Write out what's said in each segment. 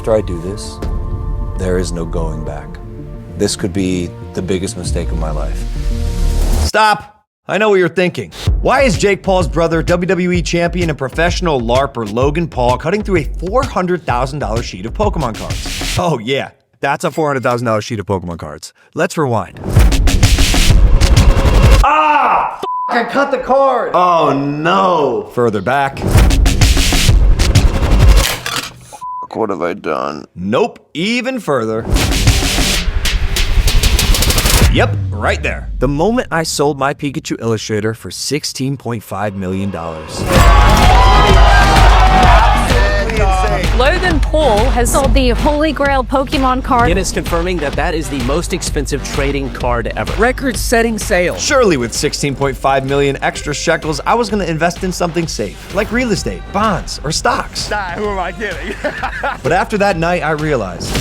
After I do this, there is no going back. This could be the biggest mistake of my life. Stop! I know what you're thinking. Why is Jake Paul's brother, WWE champion and professional LARPer Logan Paul cutting through a $400,000 sheet of Pokemon cards? Oh yeah, that's a $400,000 sheet of Pokemon cards. Let's rewind. Ah! I cut the card! Oh no! Further back. What have I done? Nope, even further. Yep, right there. The moment I sold my Pikachu Illustrator for $16.5 million. Logan Paul has sold the Holy Grail Pokemon card. Guinness confirming that that is the most expensive trading card ever. Record-setting sales. Surely with 16.5 million extra shekels, I was gonna invest in something safe, like real estate, bonds, or stocks. Nah, who am I kidding? But after that night, I realized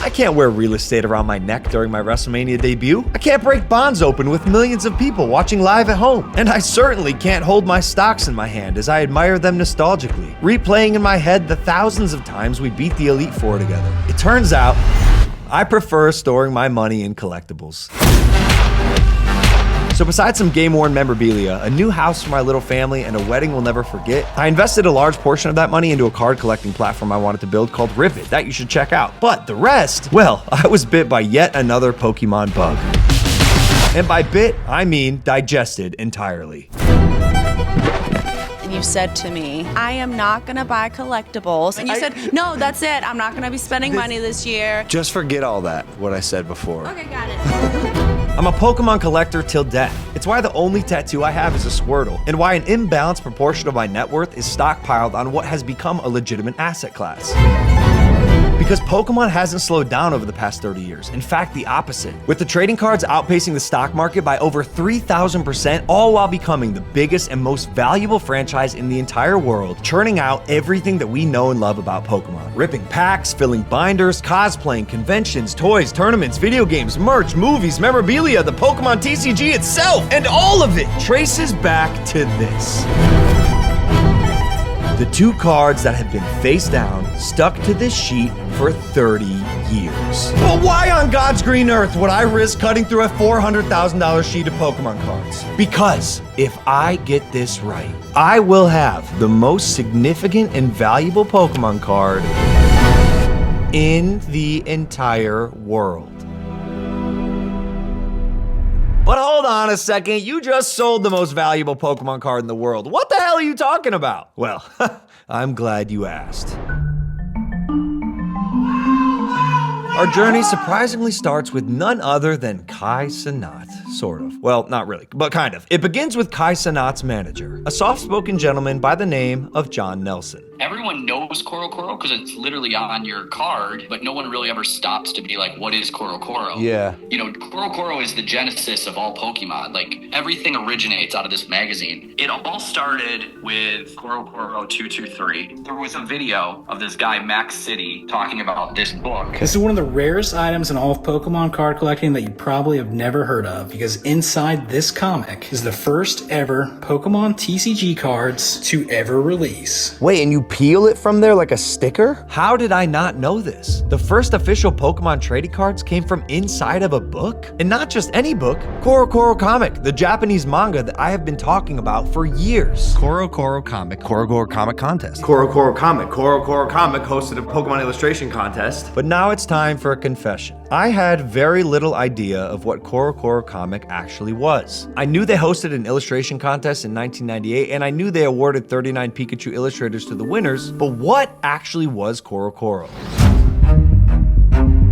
I can't wear real estate around my neck during my WrestleMania debut. I can't break bonds open with millions of people watching live at home. And I certainly can't hold my stocks in my hand as I admire them nostalgically, replaying in my head the thousands of times we beat the Elite Four together. It turns out, I prefer storing my money in collectibles. So besides some game-worn memorabilia, a new house for my little family, and a wedding we'll never forget, I invested a large portion of that money into a card collecting platform I wanted to build called Rivet that you should check out. But the rest, well, I was bit by yet another Pokemon bug. And by bit, I mean digested entirely. You said to me, I am not gonna buy collectibles. And you said, no, that's it. I'm not gonna be spending money this year. Just forget all that, what I said before. Okay, got it. I'm a Pokemon collector till death. It's why the only tattoo I have is a Squirtle, and why an imbalanced proportion of my net worth is stockpiled on what has become a legitimate asset class. Because Pokemon hasn't slowed down over the past 30 years. In fact, the opposite. With the trading cards outpacing the stock market by over 3,000%, all while becoming the biggest and most valuable franchise in the entire world, churning out everything that we know and love about Pokemon. Ripping packs, filling binders, cosplaying, conventions, toys, tournaments, video games, merch, movies, memorabilia, the Pokemon TCG itself, and all of it traces back to this. The two cards that have been face down, stuck to this sheet for 30 years. But why on God's green earth would I risk cutting through a $400,000 sheet of Pokemon cards? Because if I get this right, I will have the most significant and valuable Pokemon card in the entire world. But hold on a second, you just sold the most valuable Pokemon card in the world. What the hell are you talking about? Well, I'm glad you asked. Our journey surprisingly starts with none other than Kai Cenat, sort of. Well, not really, but kind of. It begins with Kai Cenat's manager, a soft-spoken gentleman by the name of John Nelson. Everyone knows CoroCoro because it's literally on your card, but no one really ever stops to be like, what is CoroCoro? Yeah. You know, CoroCoro is the genesis of all Pokemon. Like, everything originates out of this magazine. It all started with CoroCoro 223. There was a video of this guy, Max City, talking about this book. This is one of the rarest items in all of Pokemon card collecting that you probably have never heard of, because inside this comic is the first ever Pokemon TCG cards to ever release. Wait, and you peel it from there like a sticker? How did I not know this? The first official Pokemon trading cards came from inside of a book? And not just any book, CoroCoro Comic, the Japanese manga that I have been talking about for years. CoroCoro Comic Contest. CoroCoro Comic hosted a Pokemon illustration contest. But now it's time for a confession. I had very little idea of what CoroCoro Comic actually was. I knew they hosted an illustration contest in 1998, and I knew they awarded 39 Pikachu illustrators to the winners, but what actually was CoroCoro?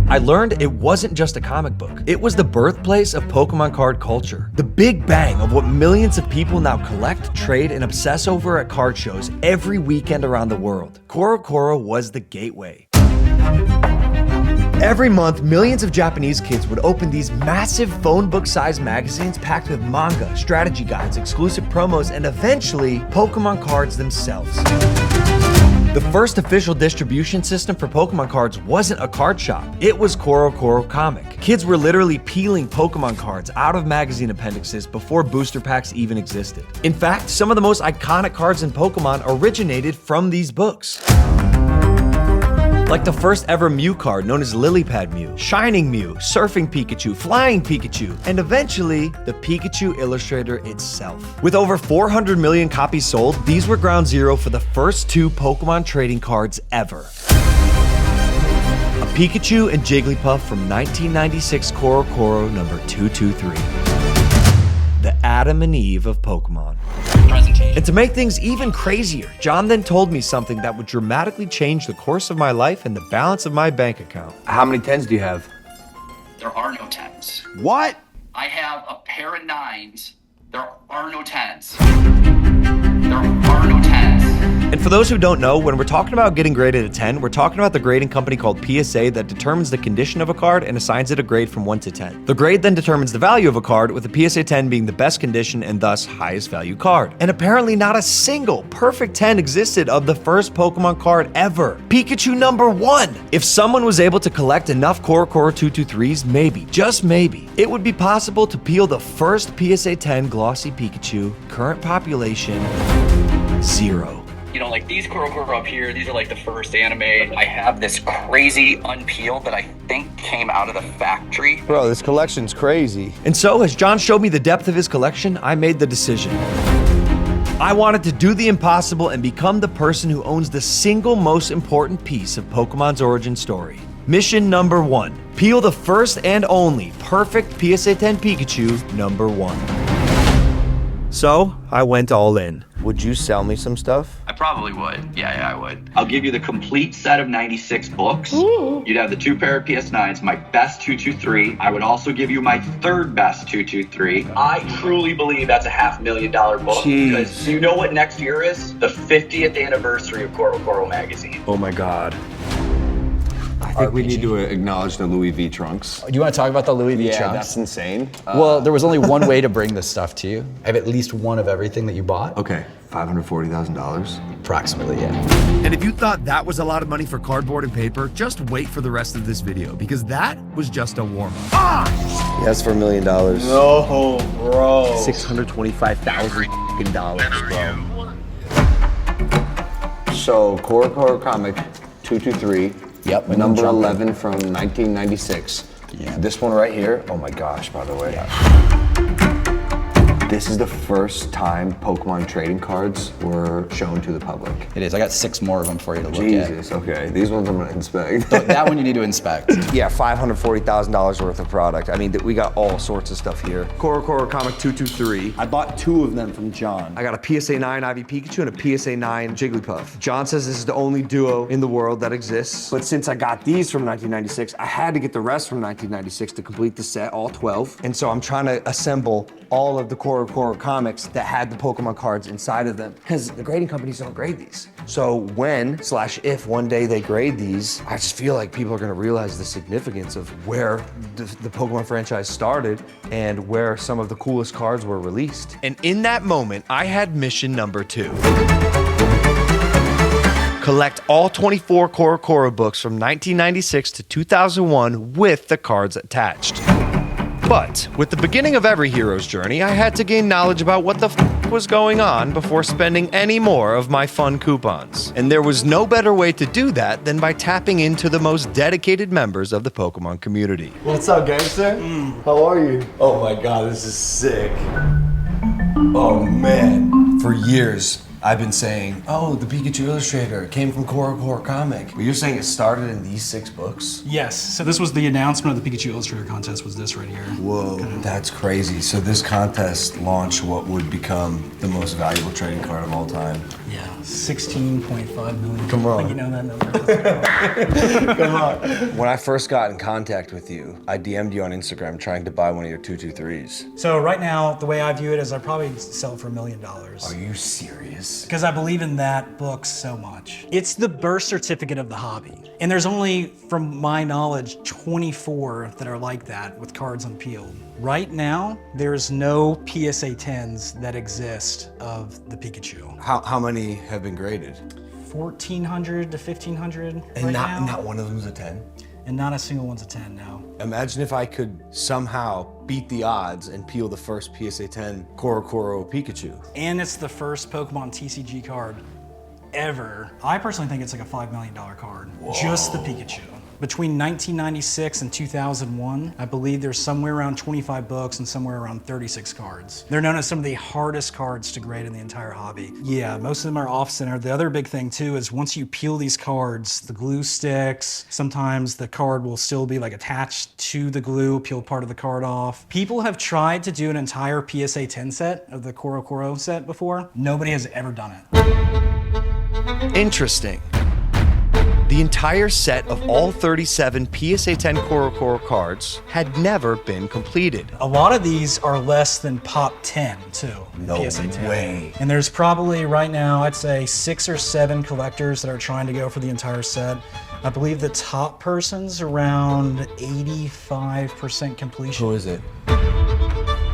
I learned it wasn't just a comic book. It was the birthplace of Pokemon card culture. The big bang of what millions of people now collect, trade, and obsess over at card shows every weekend around the world. CoroCoro was the gateway. Every month, millions of Japanese kids would open these massive phone book-sized magazines packed with manga, strategy guides, exclusive promos, and eventually, Pokemon cards themselves. The first official distribution system for Pokemon cards wasn't a card shop, it was CoroCoro Comic. Kids were literally peeling Pokemon cards out of magazine appendixes before booster packs even existed. In fact, some of the most iconic cards in Pokemon originated from these books. Like the first ever Mew card known as Lily Pad Mew, Shining Mew, Surfing Pikachu, Flying Pikachu, and eventually the Pikachu Illustrator itself. With over 400 million copies sold, these were ground zero for the first 2 Pokemon trading cards ever. A Pikachu and Jigglypuff from 1996 CoroCoro number 223. The Adam and Eve of Pokemon. And to make things even crazier, John then told me something that would dramatically change the course of my life and the balance of my bank account. How many 10s do you have? There are no 10s. What? I have a pair of 9s. There are no 10s. There are no 10s. And for those who don't know, when we're talking about getting graded a 10, we're talking about the grading company called PSA that determines the condition of a card and assigns it a grade from 1 to 10. The grade then determines the value of a card, with a PSA 10 being the best condition and thus highest value card. And apparently not a single perfect 10 existed of the first Pokemon card ever. Pikachu number 1! If someone was able to collect enough CoroCoro 223s, maybe, just maybe, it would be possible to peel the first PSA 10 glossy Pikachu. Current population, 0. You know, like these CoroCoro up here, these are like the first anime. I have this crazy unpeeled that I think came out of the factory. Bro, this collection's crazy. And so, as John showed me the depth of his collection, I made the decision. I wanted to do the impossible and become the person who owns the single most important piece of Pokemon's origin story. Mission number 1. Peel the first and only perfect PSA 10 Pikachu number 1. So, I went all in. Would you sell me some stuff? I probably would. Yeah, I would. I'll give you the complete set of 96 books. Ooh. You'd have the 2 pair of PS9s, my best 223. I would also give you my 3rd best 223. I truly believe that's a $500,000 book. Jeez. Because you know what next year is? The 50th anniversary of CoroCoro magazine. Oh my God. I think we need to acknowledge the Louis V trunks. Do you want to talk about the Louis V Yeah, trunks? that's insane. Well, there was only one way to bring this stuff to you. I have at least one of everything that you bought. Okay, $540,000. Approximately, yeah. And if you thought that was a lot of money for cardboard and paper, just wait for the rest of this video, because that was just a warm-up. Yes, for $1 million. No, bro. $625,000, bro. So, CoroCoro comic 223. Yep. Number 11 from 1996. Yeah. This one right here. Oh my gosh, by the way. This is the first time Pokemon trading cards were shown to the public. It is. I got 6 more of them for you to look Jesus, okay. These ones I'm gonna inspect. at. That one you need to inspect. Yeah, $540,000 worth of product. I mean, we got all sorts of stuff here. CoroCoro Comic 223. I bought 2 of them from John. I got a PSA 9 Ivy Pikachu and a PSA 9 Jigglypuff. John says this is the only duo in the world that exists. But since I got these from 1996, I had to get the rest from 1996 to complete the set, all 12. And so I'm trying to assemble all of the CoroCoro comics that had the Pokemon cards inside of them, because the grading companies don't grade these. So when/if one day they grade these, I just feel like people are gonna realize the significance of where the Pokemon franchise started and where some of the coolest cards were released. And in that moment, I had mission number 2. Collect all 24 CoroCoro books from 1996 to 2001 with the cards attached. But with the beginning of every hero's journey, I had to gain knowledge about what the was going on before spending any more of my fun coupons. And there was no better way to do that than by tapping into the most dedicated members of the Pokemon community. What's up, gangster? How are you? Oh my God, this is sick. Oh man. For years, I've been saying, oh, the Pikachu Illustrator came from CoroCoro Comic. But you're saying it started in these 6 books? Yes, so this was the announcement of the Pikachu Illustrator contest, was this right here. Whoa, that's crazy. So this contest launched what would become the most valuable trading card of all time. Yeah, 16.5 million. Come on. I think you know that number. Come on. When I first got in contact with you, I DM'd you on Instagram trying to buy one of your 223s. So right now, the way I view it is I'd probably sell it for $1 million. Are you serious? Because I believe in that book so much. It's the birth certificate of the hobby. And there's only, from my knowledge, 24 that are like that with cards unpeeled. Right now, there's no PSA 10s that exist of the Pikachu. How many have been graded? 1,400 to 1,500 And right not, now. not one of them's a 10? And not a single one's a 10 now. Imagine if I could somehow beat the odds and peel the first PSA 10 CoroCoro Pikachu. And it's the first Pokemon TCG card ever. I personally think it's like a $5 million card. Just the Pikachu. Between 1996 and 2001, I believe there's somewhere around 25 books and somewhere around 36 cards. They're known as some of the hardest cards to grade in the entire hobby. Yeah, most of them are off-center. The other big thing too is once you peel these cards, the glue sticks. Sometimes the card will still be like attached to the glue, peel part of the card off. People have tried to do an entire PSA 10 set of the CoroCoro set before. Nobody has ever done it. Interesting. The entire set of all 37 PSA 10 CoroCoro cards had never been completed. A lot of these are less than Pop 10 too. No PSA 10. way. And there's probably right now, I'd say 6 or 7 collectors that are trying to go for the entire set. I believe the top person's around 85% completion. Who is it?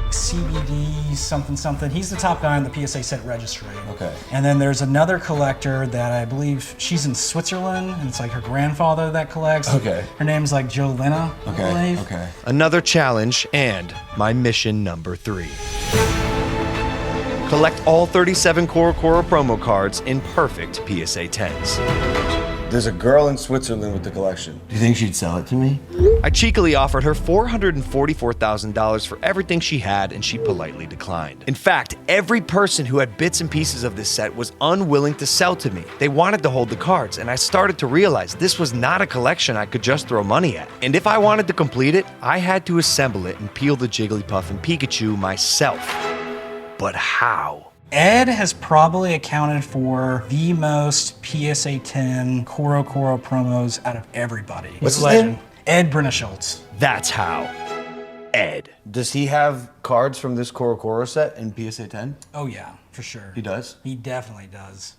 CBD something. He's the top guy in the PSA set registry. Okay. And then there's another collector that I believe she's in Switzerland, and it's like her grandfather that collects. Okay. Her name's like Jolena, I believe. Okay. Another challenge and my mission number 3. Collect all 37 CoroCoro promo cards in perfect PSA 10s. There's a girl in Switzerland with the collection. Do you think she'd sell it to me? I cheekily offered her $444,000 for everything she had, and she politely declined. In fact, every person who had bits and pieces of this set was unwilling to sell to me. They wanted to hold the cards, and I started to realize this was not a collection I could just throw money at. And if I wanted to complete it, I had to assemble it and peel the Jigglypuff and Pikachu myself. But how? Ed has probably accounted for the most PSA 10 CoroCoro promos out of everybody. What's He's his name? Ed Brinishultz. That's how. Ed. Does he have cards from this CoroCoro set in PSA 10? Oh yeah, for sure. He does? He definitely does.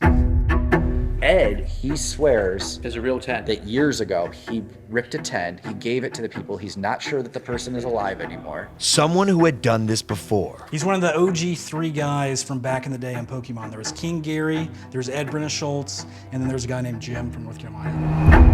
Ed, he swears There's a real 10. that years ago he ripped a 10, he gave it to the people, he's not sure that the person is alive anymore. Someone who had done this before. He's one of the OG 3 guys from back in the day in Pokemon. There was King Gary, there's Ed Brinishultz, and then there's a guy named Jim from North Carolina.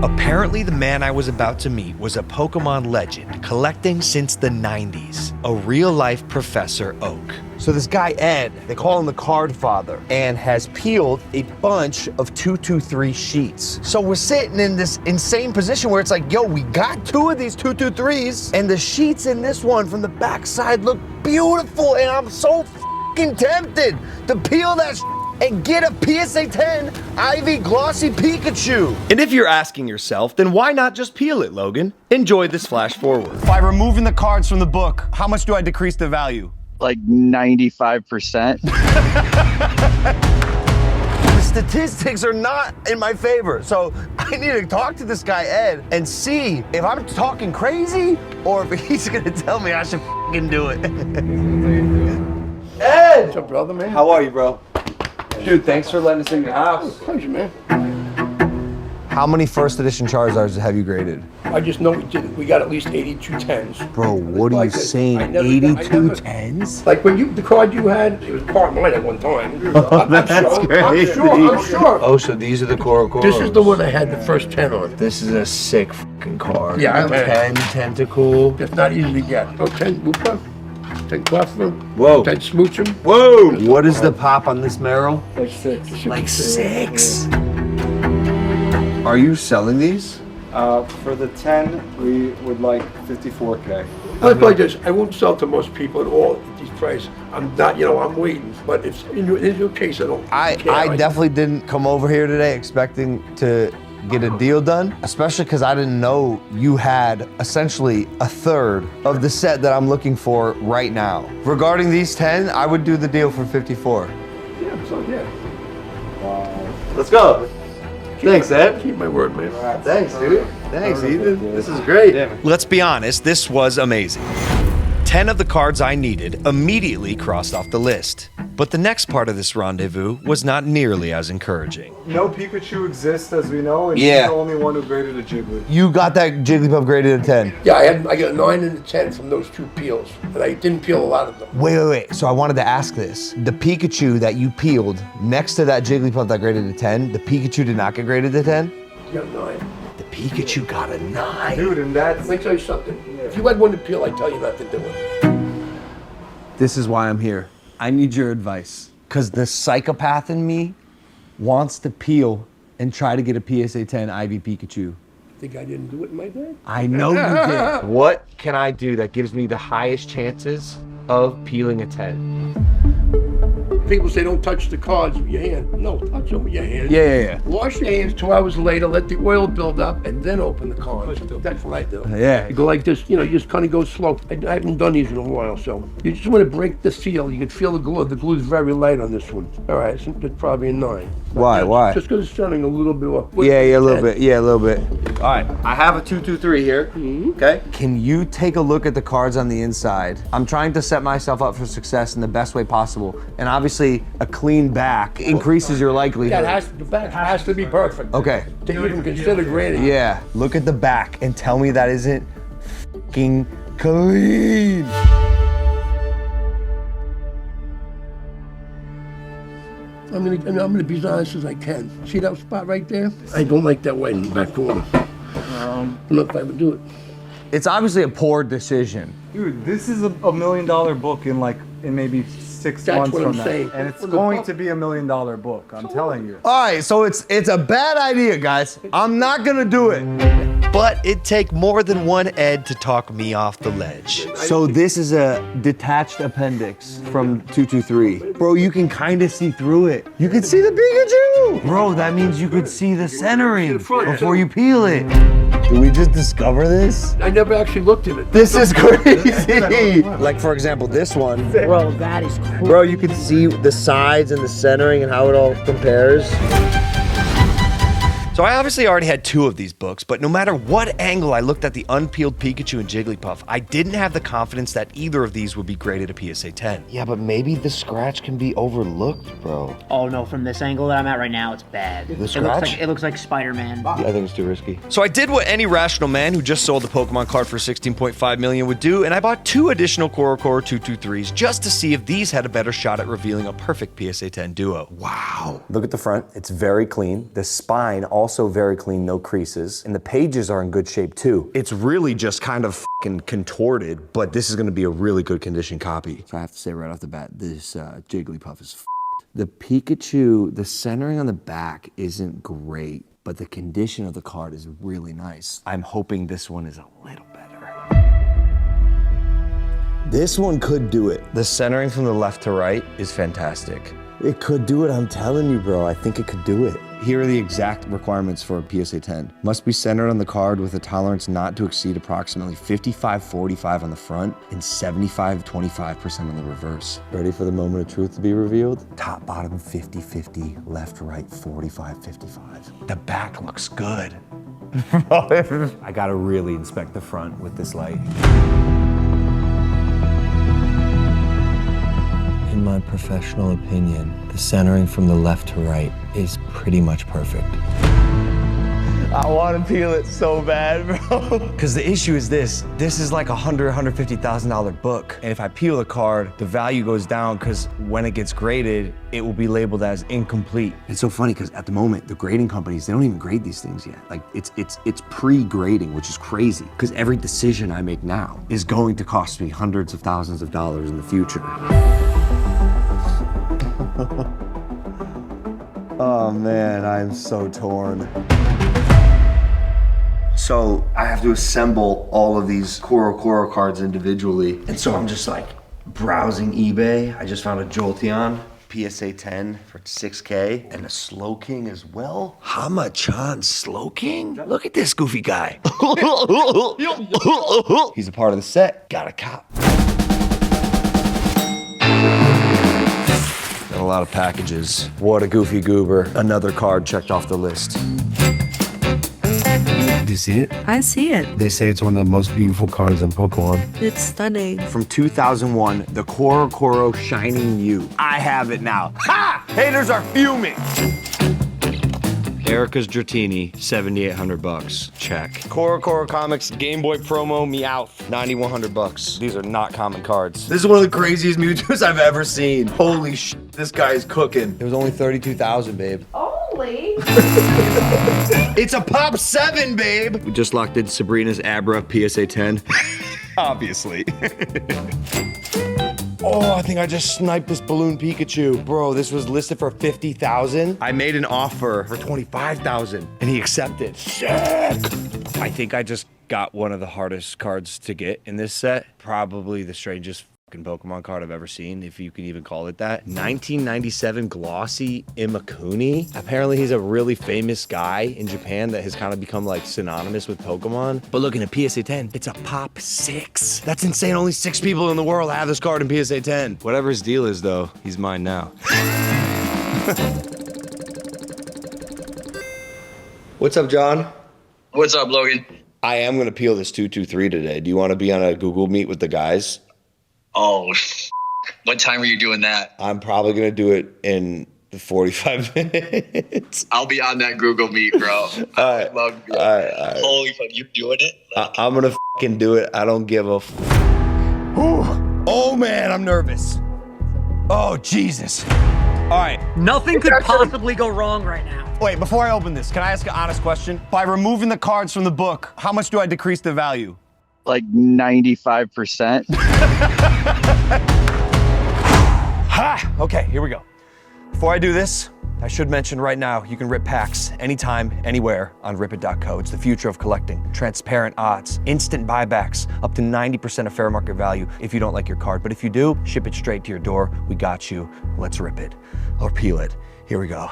Apparently, the man I was about to meet was a Pokemon legend, collecting since the 90s. A real-life Professor Oak. So this guy, Ed, they call him the Card Father, and has peeled a bunch of 223 sheets. So we're sitting in this insane position where it's like, yo, we got 2 of these 223s, and the sheets in this one from the backside look beautiful, and I'm so fucking tempted to peel that and get a PSA 10 Ivy Glossy Pikachu. And if you're asking yourself, then why not just peel it, Logan? Enjoy this flash forward. By removing the cards from the book, how much do I decrease the value? Like 95%. The statistics are not in my favor. So I need to talk to this guy, Ed, and see if I'm talking crazy or if he's gonna tell me I should fucking do it. Ed! What's up, brother, man? How are you, bro? Dude, thanks for letting us in your house. Pleasure, man. How many first edition Charizards have you graded? I just know we got at least 82 10s. Bro, what are you saying? 82 10s? Like when the card you had, it was part of mine at one time. That's crazy. I'm sure. Oh, so these are the CoroCoros. This is the one I had the first 10 on. This is a sick fucking card. Yeah, 10 tentacle. It's not easy to get. Oh, 10 Lupa, 10 Clefler, Whoa. 10 Smoochum. Whoa! What is the pop on this Meryl? Like 6. Like 6? Are you selling these? For the 10, we would like 54K. Let's play this. I won't sell to most people at all at these prices. I'm not, I'm waiting. But it's in your case, I don't care. I definitely didn't come over here today expecting to get a deal done, especially because I didn't know you had essentially a third of the set that I'm looking for right now. Regarding these 10, I would do the deal for 54. Yeah, so yeah. Wow. Let's go. Thanks, Ed. Keep my word, man. Thanks, dude. Thanks, Ethan. This is great. Let's be honest, this was amazing. 10 of the cards I needed immediately crossed off the list. But the next part of this rendezvous was not nearly as encouraging. No Pikachu exists as we know, and Yeah. he's the only one who graded a Jiggly. You got that Jigglypuff graded a 10. Yeah, I got a 9 and a 10 from those 2 peels, and I didn't peel a lot of them. Wait. So I wanted to ask this. The Pikachu that you peeled next to that Jigglypuff that graded a 10, the Pikachu did not get graded a 10? You got a 9. The Pikachu got a 9. Dude, and that's... Let me tell you something. If you had one to peel, I'd tell you not to do it. This is why I'm here. I need your advice. Because the psychopath in me wants to peel and try to get a PSA 10 Ivy Pikachu. Think I didn't do it in my day? I know you did. What can I do that gives me the highest chances of peeling a 10? People say don't touch the cards with your hand. No, touch them with your hand. Yeah. Wash your hands 2 hours later, let the oil build up, and then open the cards. That's what I do. Yeah. You go like this, you just kind of go slow. I haven't done these in a while, so. You just want to break the seal. You can feel the glue. The glue's very light on this one. All right, so it's probably a 9. Why? Just because it's sounding a little bit off. Yeah, a little bit. Yeah, a little bit. All right, I have a 223 here. Okay. Can you take a look at the cards on the inside? I'm trying to set myself up for success in the best way possible. And obviously, a clean back increases your likelihood. The back has to be perfect. Okay. To even consider grading. Yeah, look at the back and tell me that isn't fucking clean. I'm gonna be as honest as I can. See that spot right there? I don't like that white in the back corner. I don't know if I would do it. It's obviously a poor decision. Dude, this is a $1 million book in maybe 6 That's months what from I'm now. saying. And it's going to be $1 million book, I'm telling you. All right, so it's a bad idea, guys. I'm not gonna do it. But it'd take more than one Ed to talk me off the ledge. So this is a detached appendix from 223. Bro, you can kind of see through it. You can see the Pikachu! Bro, that means you could see the centering before you peel it. Did we just discover this? I never actually looked at it. This is crazy! Like, for example, this one. Bro, that is cool. Bro, you can see the sides and the centering and how it all compares. So I obviously already had 2 of these books, but no matter what angle I looked at the unpeeled Pikachu and Jigglypuff, I didn't have the confidence that either of these would be graded a PSA 10. Yeah, but maybe the scratch can be overlooked, bro. Oh no, from this angle that I'm at right now, it's bad. The scratch? It looks like Spider-Man. I think it's too risky. So I did what any rational man who just sold the Pokemon card for $16.5 million would do, and I bought 2 additional CoroCoro 223s just to see if these had a better shot at revealing a perfect PSA 10 duo. Wow. Look at the front. It's very clean. The spine also very clean, no creases. And the pages are in good shape too. It's really just kind of fucking contorted, but this is gonna be a really good condition copy. So I have to say right off the bat, this Jigglypuff is The Pikachu, the centering on the back isn't great, but the condition of the card is really nice. I'm hoping this one is a little better. This one could do it. The centering from the left to right is fantastic. It could do it, I'm telling you, bro. I think it could do it. Here are the exact requirements for a PSA 10. Must be centered on the card with a tolerance not to exceed approximately 55-45 on the front and 75-25% on the reverse. Ready for the moment of truth to be revealed? Top, bottom, 50-50, left, right, 45-55. The back looks good. I gotta really inspect the front with this light. In my professional opinion, the centering from the left to right is pretty much perfect. I want to peel it so bad, bro. Because the issue is this is like $150,000 book. And if I peel the card, the value goes down because when it gets graded, it will be labeled as incomplete. It's so funny because at the moment, the grading companies, they don't even grade these things yet. Like it's pre-grading, which is crazy because every decision I make now is going to cost me hundreds of thousands of dollars in the future. Oh man, I'm so torn. So I have to assemble all of these CoroCoro cards individually. And so I'm just like browsing eBay. I just found a Jolteon PSA 10 for $6K and a Slowking as well. Hama-chan Slowking? Look at this goofy guy. He's a part of the set. Got a cop. A lot of packages. What a goofy goober. Another card checked off the list. Do you see it? I see it. They say it's one of the most beautiful cards in Pokemon. It's stunning. From 2001, the CoroCoro Shining You. I have it now. Ha! Haters are fuming. Erica's Dratini, $7,800. Check. CoroCoro Comics Game Boy promo Meowth, $9,100. These are not common cards. This is one of the craziest Mewtwo's I've ever seen. Holy shit, this guy is cooking. It was only $32,000, babe. Only? It's a Pop 7, babe. We just locked in Sabrina's Abra PSA 10. Obviously. Oh, I think I just sniped this balloon Pikachu. Bro, this was listed for 50,000. I made an offer for 25,000 and he accepted. Sick. I think I just got one of the hardest cards to get in this set. Probably the strangest fucking Pokemon card I've ever seen, if you can even call it that. 1997 Glossy Imakuni. Apparently he's a really famous guy in Japan that has kind of become like synonymous with Pokemon. But look, in a PSA 10, it's a pop 6. That's insane. Only 6 people in the world have this card in PSA 10. Whatever his deal is though, he's mine now. What's up, John? What's up, Logan? I am gonna peel this 223 today. Do you wanna be on a Google Meet with the guys? Oh, what time are you doing that? I'm probably gonna do it in 45 minutes. I'll be on that Google Meet, bro. I love you. Holy fuck, you doing it? I'm gonna fucking do it. I don't give a Ooh. Oh man, I'm nervous. Oh, Jesus. All right. Nothing could possibly go wrong right now. Wait, before I open this, can I ask an honest question? By removing the cards from the book, how much do I decrease the value? Like 95%. Ha! Okay, here we go. Before I do this, I should mention right now, you can rip packs anytime, anywhere on ripit.co. It's the future of collecting. Transparent odds, instant buybacks, up to 90% of fair market value if you don't like your card. But if you do, ship it straight to your door. We got you. Let's rip it or peel it. Here we go.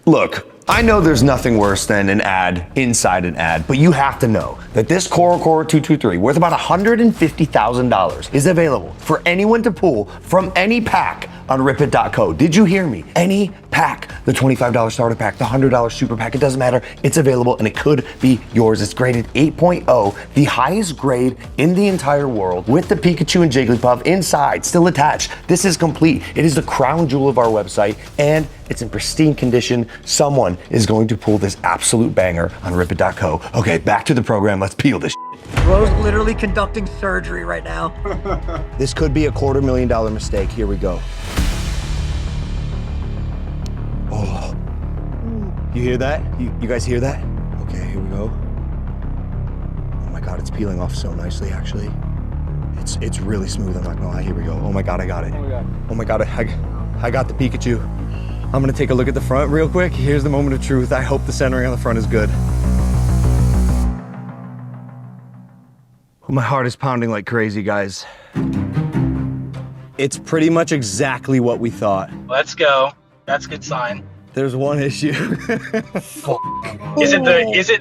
Look, I know there's nothing worse than an ad inside an ad, but you have to know that this CoroCoro 223, worth about $150,000, is available for anyone to pull from any pack on ripit.co. Did you hear me? Any pack, the $25 starter pack, the $100 super pack, it doesn't matter. It's available and it could be yours. It's graded 8.0, the highest grade in the entire world, with the Pikachu and Jigglypuff inside, still attached. This is complete. It is the crown jewel of our website and it's in pristine condition. Someone is going to pull this absolute banger on ripit.co. Okay, back to the program. Let's peel this shit. Bro's literally conducting surgery right now. This could be a $250,000 mistake. Here we go. Oh, you hear that? You guys hear that? Okay, here we go. Oh my God, it's peeling off so nicely, actually. It's really smooth, I'm not gonna lie. Here we go. Oh my God, I got it. Oh my God, I got the Pikachu. I'm gonna take a look at the front real quick. Here's the moment of truth. I hope the centering on the front is good. My heart is pounding like crazy, guys. It's pretty much exactly what we thought. Let's go. That's a good sign. There's one issue. Is it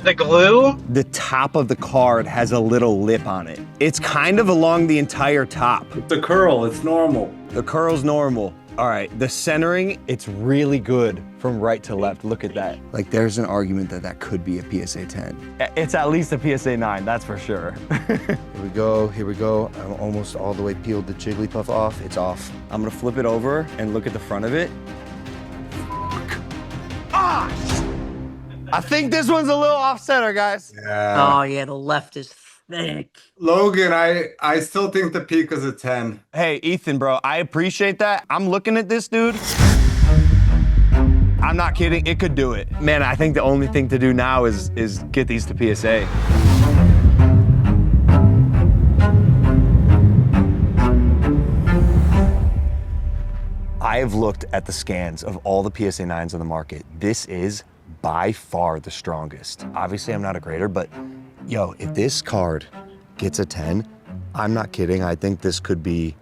the glue? The top of the card has a little lip on it. It's kind of along the entire top. It's a curl, it's normal. The curl's normal. All right, the centering, it's really good from right to left. Look at that. Like, there's an argument that that could be a PSA 10. It's at least a PSA 9, that's for sure. Here we go, here we go. I'm almost all the way peeled the Jigglypuff off. It's off. I'm gonna flip it over and look at the front of it. Ah! I think this one's a little off center, guys. Yeah. Oh yeah, the left is thick. Logan, I still think the peak is a 10. Hey, Ethan, bro, I appreciate that. I'm looking at this, dude. I'm not kidding, it could do it. Man, I think the only thing to do now is get these to PSA. I have looked at the scans of all the PSA 9s on the market. This is by far the strongest. Obviously, I'm not a grader, but yo, if this card gets a 10, I'm not kidding. I think this could be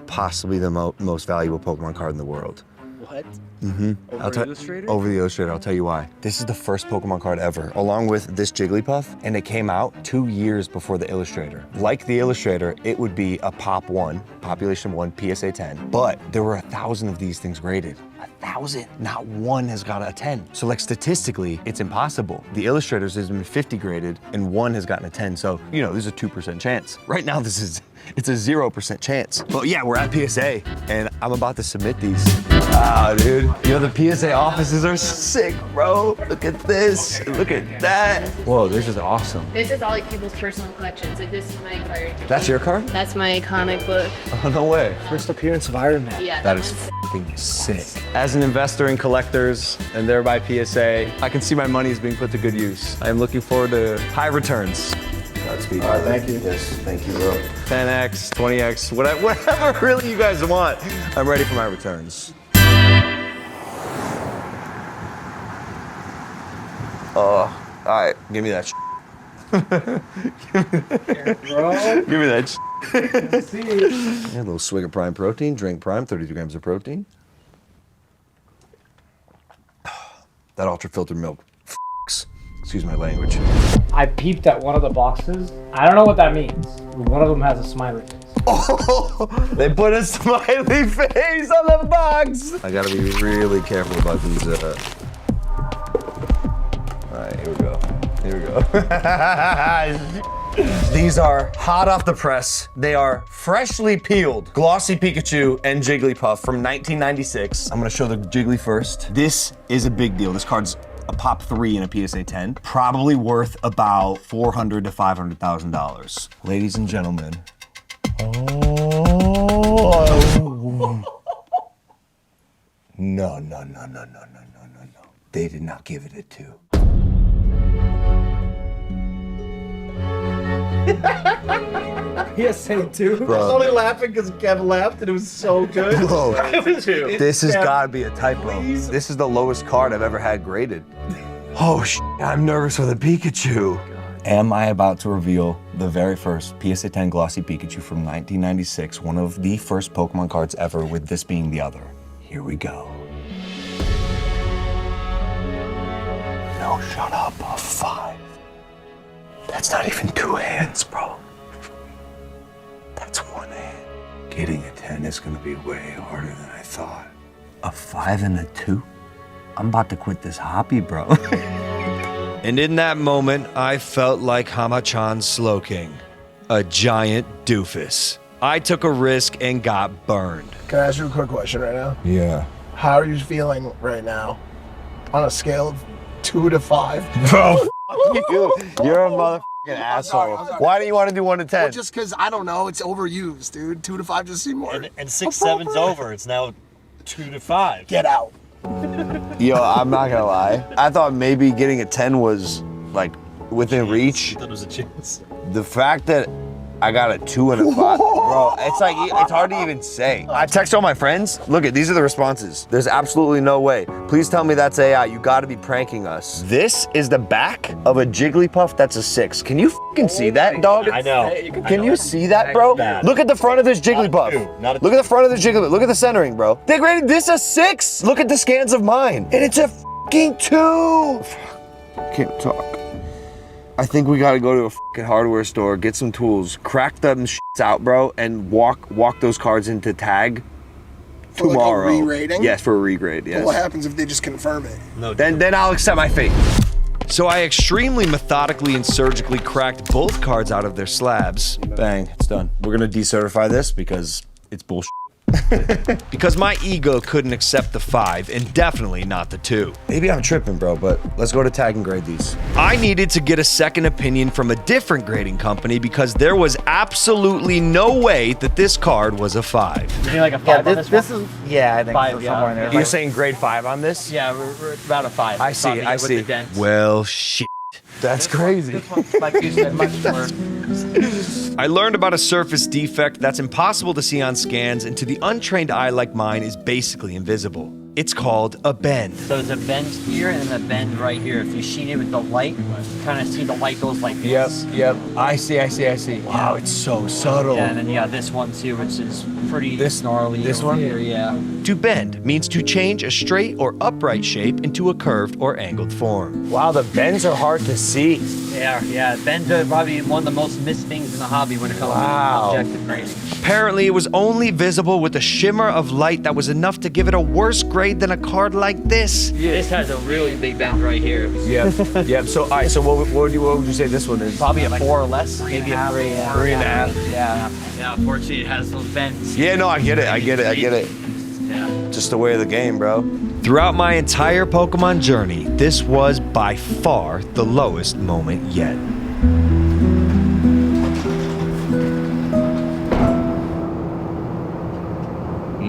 possibly the most valuable Pokemon card in the world. What? Mm-hmm. Over the Illustrator? Over the Illustrator, I'll tell you why. This is the first Pokemon card ever, along with this Jigglypuff, and it came out 2 years before the Illustrator. Like the Illustrator, it would be a Pop 1, Population 1, PSA 10, but there were 1,000 of these things graded. 1,000. Not one has got a 10. So like statistically, it's impossible. The Illustrators has been 50 graded and one has gotten a 10. So, you know, there's a 2% chance. Right now, it's a 0% chance. But yeah, we're at PSA and I'm about to submit these. Wow, dude. You know, the PSA offices are sick, bro. Look at this, look at that. Whoa, this is awesome. This is all like people's personal collections. Like this is my card. That's your card? That's my iconic book. Oh, no way. First appearance of Iron Man. Yeah. That is f***ing sick. As an investor in collectors and thereby PSA, I can see my money is being put to good use. I am looking forward to high returns. Godspeed. All right, thank you. Yes, thank you, bro. 10x, 20x, whatever really you guys want. I'm ready for my returns. All right, give me that shit. Give me that shit. Yeah, a little swig of Prime Protein, drink Prime, 32 grams of protein. That ultra-filtered milk, excuse my language. I peeped at one of the boxes. I don't know what that means. One of them has a smiley face. Oh, they put a smiley face on the box. I gotta be really careful about these. All right, here we go. Here we go. These are hot off the press. They are freshly peeled Glossy Pikachu and Jigglypuff from 1996. I'm gonna show the Jiggly first. This is a big deal. This card's a pop 3 in a PSA 10. Probably worth about $400,000 to $500,000. Ladies and gentlemen. Oh. No. They did not give it a 2. PSA 2? Bro. I was only laughing because Kevin laughed and it was so good. Bro, this has Yeah. got to be a typo. Please. This is the lowest card I've ever had graded. Oh, I'm nervous for the Pikachu. Am I about to reveal the very first PSA 10 Glossy Pikachu from 1996, one of the first Pokemon cards ever, with this being the other? Here we go. No, shut up, a 5. That's not even 2 hands, bro. That's 1 hand. Getting a 10 is gonna be way harder than I thought. A 5 and a 2? I'm about to quit this hobby, bro. And in that moment, I felt like Hama-chan's Slowking, a giant doofus. I took a risk and got burned. Can I ask you a quick question right now? Yeah. How are you feeling right now on a scale of 2 to 5? Bro, you're a motherfucking asshole. Why do you want to do 1 to 10? Well, just because, I don't know, it's overused, dude. 2 to 5 just seem more. And 6, 7's over. It's now 2 to 5. Get out. Yo, I'm not gonna lie. I thought maybe getting a 10 was like within reach. I thought it was a chance. The fact that I got a 2 and a 5, bro, it's hard to even say. I text all my friends. Look at, these are the responses. There's absolutely no way. Please tell me that's AI. You gotta be pranking us. This is the back of a Jigglypuff that's a 6. Can you fucking see that, dog? I know. Can you see that, bro? Look at the front of this Jigglypuff. Look at the front of this Jigglypuff. Look at the centering, bro. They graded this a 6. Look at the scans of mine. And it's a fucking 2. Can't talk. I think we gotta go to a fucking hardware store, get some tools, crack them shits out, bro, and walk those cards into tag For tomorrow. like a re-rating? Yes, for a regrade, yes. But what happens if they just confirm it? No. Then I'll accept my fate. So I extremely methodically and surgically cracked both cards out of their slabs. Bang, it's done. We're gonna decertify this because it's bullshit. Because my ego couldn't accept the 5 and definitely not the 2. Maybe I'm tripping, bro, but let's go to tag and grade these. I needed to get a second opinion from a different grading company because there was absolutely no way that this card was a 5. You mean like a 5 on this one? Yeah, I think 5, so, yeah. somewhere in there. You're saying grade 5 on this? Yeah, we're about a 5. I see, Probably I with see. the dents. Well, shit. That's crazy. This one's like you said, much more. I learned about a surface defect that's impossible to see on scans and to the untrained eye like mine is basically invisible. It's called a bend. So there's a bend here and a bend right here. If you sheen it with the light, you kind of see the light goes like this. Yep. I see. Wow, it's so subtle. Yeah, and then yeah, this one too, which is pretty gnarly. This over one? here, yeah. To bend means to change a straight or upright shape into a curved or angled form. Wow, the bends are hard to see. Yeah. Bends are probably one of the most missed things in the hobby when it comes to objective grading. Apparently, it was only visible with a shimmer of light that was enough to give it a worse grade than a card like this. Yeah, this has a really big bend right here. Yep. So, all right. So, what would you say this one is? Probably a 4 or less, maybe a 3. 3.5. Yeah. Unfortunately, it has those bends. Yeah, no, I get it. Yeah. Just the way of the game, bro. Throughout my entire Pokemon journey, this was by far the lowest moment yet.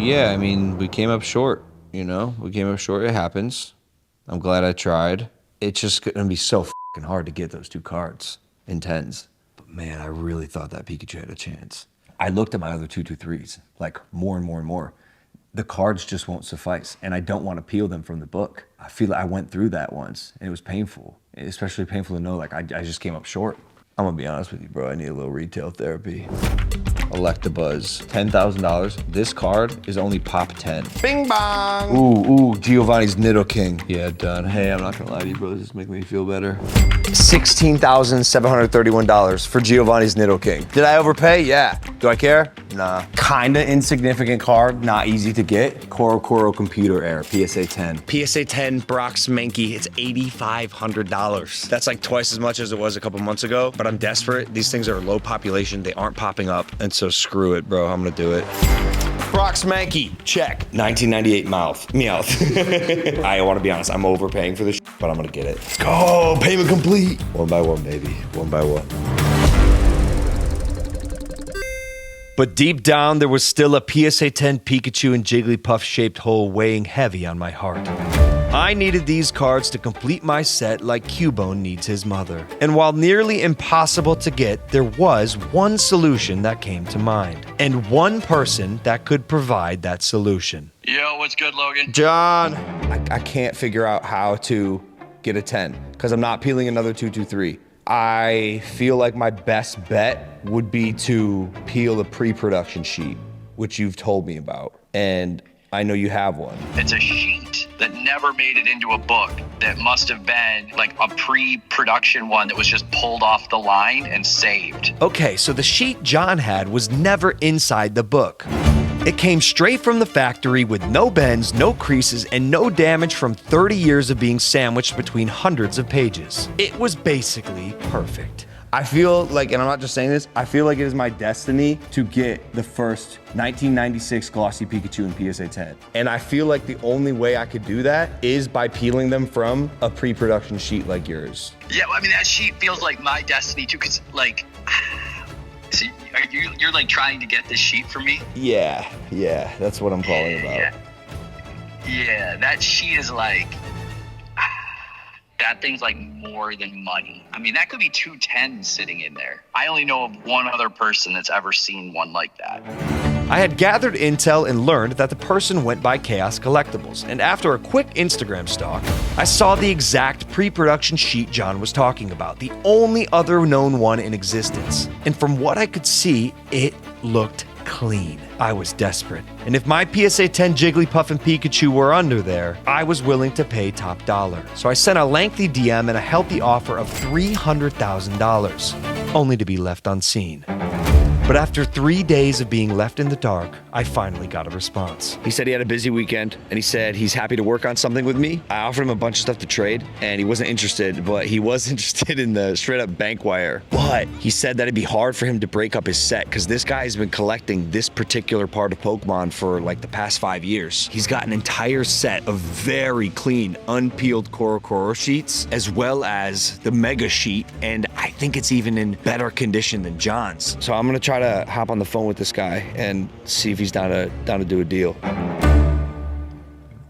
Yeah, I mean, we came up short, you know? We came up short, it happens. I'm glad I tried. It's just gonna be so fucking hard to get those 2 cards in 10s. But Man, I really thought that Pikachu had a chance. I looked at my other 223s, like more and more and more. The cards just won't suffice, and I don't want to peel them from the book. I feel like I went through that once, and it was painful. Especially painful to know, like, I just came up short. I'm gonna be honest with you, bro. I need a little retail therapy. Electabuzz, $10,000. This card is only pop 10. Bing bong! Ooh, Giovanni's Nidoking. Yeah, done. Hey, I'm not gonna lie to you, bro. This is making me feel better. $16,731 for Giovanni's Nidoking. Did I overpay? Yeah. Do I care? Nah. Kinda insignificant card, not easy to get. CoroCoro Computer Error, PSA 10. PSA 10 Brock's Mankey, it's $8,500. That's like twice as much as it was a couple months ago, but I'm desperate. These things are low population, they aren't popping up, and so screw it, bro, I'm gonna do it. Brock's Mankey, check. 1998 Meowth. I wanna be honest, I'm overpaying for this, but I'm gonna get it. Let's go, payment complete. One by one, baby, one by one. But deep down, there was still a PSA 10 Pikachu and Jigglypuff shaped hole weighing heavy on my heart. I needed these cards to complete my set like Cubone needs his mother. And while nearly impossible to get, there was one solution that came to mind. And one person that could provide that solution. Yo, what's good, Logan? John! I can't figure out how to get a 10, because I'm not peeling another 223. I feel like my best bet would be to peel the pre-production sheet, which you've told me about, and I know you have one. It's a sheet that never made it into a book that must have been like a pre-production one that was just pulled off the line and saved. Okay, so the sheet John had was never inside the book. It came straight from the factory with no bends, no creases, and no damage from 30 years of being sandwiched between hundreds of pages. It was basically perfect. I feel like, and I'm not just saying this, I feel like it is my destiny to get the first 1996 Glossy Pikachu in PSA 10. And I feel like the only way I could do that is by peeling them from a pre-production sheet like yours. Yeah, well, I mean, that sheet feels like my destiny too, because like, so you're like trying to get this sheet for me? Yeah, that's what I'm calling about. Yeah, that sheet is like, that thing's like more than money. I mean, that could be 210s sitting in there. I only know of one other person that's ever seen one like that. I had gathered intel and learned that the person went by Chaos Collectibles, and after a quick Instagram stalk, I saw the exact pre-production sheet John was talking about, the only other known one in existence. And from what I could see, it looked clean. I was desperate, and if my PSA 10 Jigglypuff and Pikachu were under there, I was willing to pay top dollar. So I sent a lengthy DM and a healthy offer of $300,000, only to be left unseen. But after 3 days of being left in the dark, I finally got a response. He said he had a busy weekend, and he said he's happy to work on something with me. I offered him a bunch of stuff to trade, and he wasn't interested, but he was interested in the straight up bank wire. But he said that it'd be hard for him to break up his set, because this guy has been collecting this particular part of Pokemon for like the past 5 years. He's got an entire set of very clean, unpeeled CoroCoro sheets, as well as the Mega sheet, and I think it's even in better condition than John's. So I'm gonna try to hop on the phone with this guy and see if he's down to do a deal.